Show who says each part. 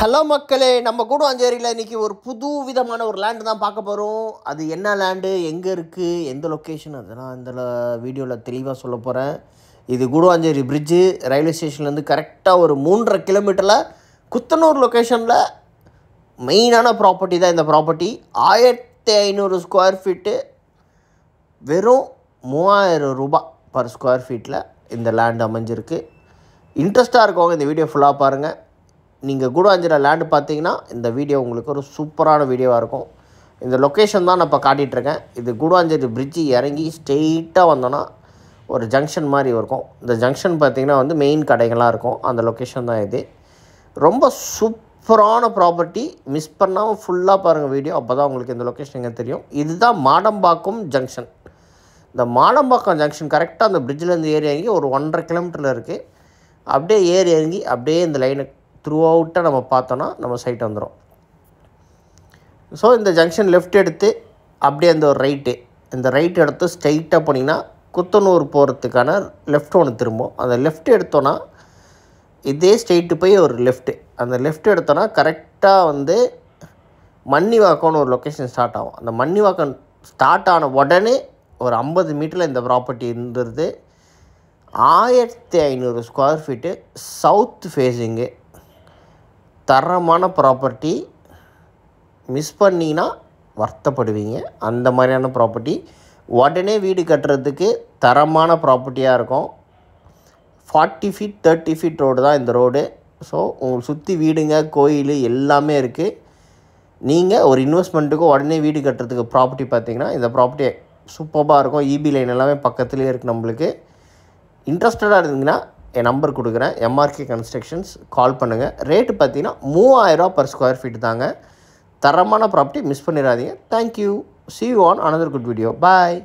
Speaker 1: Hello மக்களே, நம்ம கூடுவாஞ்சேரியில் இன்றைக்கி ஒரு புது விதமான ஒரு லேண்டு தான் பார்க்க போகிறோம். அது என்ன லேண்டு, எங்கே இருக்குது, எந்த லொக்கேஷன், அதெல்லாம் இந்த வீடியோவில் தெளிவாக சொல்ல போகிறேன். இது கூடுவாஞ்சேரி பிரிட்ஜு ரயில்வே ஸ்டேஷன்லேருந்து கரெக்டாக ஒரு 3.5 கிலோமீட்டரில் குத்தனூர் லொக்கேஷனில் மெயினான ப்ராப்பர்ட்டி தான் இந்த ப்ராப்பர்ட்டி. 1500 ஸ்கொயர் ஃபீட்டு, வெறும் 3000 ரூபாய் பர் ஸ்கொயர் ஃபீட்டில் இந்த லேண்டு அமைஞ்சிருக்கு. இன்ட்ரெஸ்ட்டாக இருக்கவங்க இந்த வீடியோ ஃபுல்லாக பாருங்கள். நீங்கள் கூடுவாஞ்சேரியில் லேண்டு பார்த்தீங்கன்னா இந்த வீடியோ உங்களுக்கு ஒரு சூப்பரான வீடியோவாக இருக்கும். இந்த லொக்கேஷன் தான் நான் இப்போ காட்டிகிட்ருக்கேன். இது கூடுவாஞ்சேரி பிரிட்ஜு இறங்கி ஸ்ட்ரெயிட்டாக வந்தோன்னா ஒரு ஜங்ஷன் மாதிரி இருக்கும். இந்த ஜங்ஷன் பார்த்திங்கன்னா மெயின் கடைகள்லாம் இருக்கும். அந்த லொக்கேஷன் தான் இது. ரொம்ப சூப்பரான ப்ராப்பர்ட்டி. மிஸ் பண்ணாமல் ஃபுல்லாக பாருங்கள் வீடியோ, அப்போ தான் உங்களுக்கு இந்த லொக்கேஷன் எங்கே தெரியும். இதுதான் மாடம்பாக்கம் ஜங்ஷன். இந்த மாடம்பாக்கம் ஜங்ஷன் கரெக்டாக அந்த பிரிட்ஜிலேருந்து ஏறி இறங்கி ஒரு 1.5 கிலோமீட்டரில் இருக்குது. அப்படியே ஏறி இறங்கி அப்படியே இந்த லைனை த்ரூ அவுட்டாக நம்ம பார்த்தோன்னா நம்ம சைட் வந்துடும். ஸோ இந்த ஜங்ஷன் லெஃப்ட் எடுத்து அப்படியே அந்த ஒரு ரைட்டு, இந்த ரைட் எடுத்து ஸ்ட்ரைட்டாக போனீங்கன்னா குத்தனூர் போகிறதுக்கான லெஃப்ட் ஒன்று திரும்பும். அந்த லெஃப்ட் எடுத்தோன்னா இதே ஸ்ட்ரெயிட்டு போய் ஒரு லெஃப்ட்டு, அந்த லெஃப்ட் எடுத்தோன்னா கரெக்டாக மன்னிவாக்கம்னு ஒரு லொக்கேஷன் ஸ்டார்ட் ஆகும். அந்த மன்னிவாக்கம் ஸ்டார்ட் ஆன உடனே ஒரு 50 மீட்டரில் இந்த ப்ராப்பர்ட்டி இருந்துருது. 1500 ஸ்கொயர் ஃபீட்டு, சவுத் ஃபேஸிங்கு, தரமான ப்ராப்பர்ட்டி. மிஸ் பண்ணிங்கன்னா வருத்தப்படுவீங்க. அந்த மாதிரியான ப்ராப்பர்ட்டி. உடனே வீடு கட்டுறதுக்கு தரமான ப்ராப்பர்ட்டியாக இருக்கும். 40 ஃபீட் 30 ஃபீட் ரோடு தான் இந்த ரோடு. ஸோ உங்களுக்கு சுற்றி வீடுங்க, கோயில் எல்லாமே இருக்குது. நீங்கள் ஒரு இன்வெஸ்ட்மெண்ட்டுக்கு உடனே வீடு கட்டுறதுக்கு ப்ராப்பர்ட்டி பார்த்தீங்கன்னா இந்த ப்ராப்பர்ட்டி சூப்பராக இருக்கும். இபி லைன் எல்லாமே பக்கத்துலேயே இருக்குது. நம்மளுக்கு இன்ட்ரெஸ்டடாக இருந்தீங்கன்னா என் நம்பர் கொடுக்குறேன், எம்ஆர்கே கன்ஸ்ட்ரக்ஷன்ஸ், கால் பண்ணுங்கள். ரேட்டு பார்த்தீங்கன்னா 3000 ரூபா பர் ஸ்கொயர் ஃபீட் தாங்க. தரமான ப்ராப்பர்ட்டி, மிஸ் பண்ணிடாதீங்க. Thank you. See you on another good video. Bye.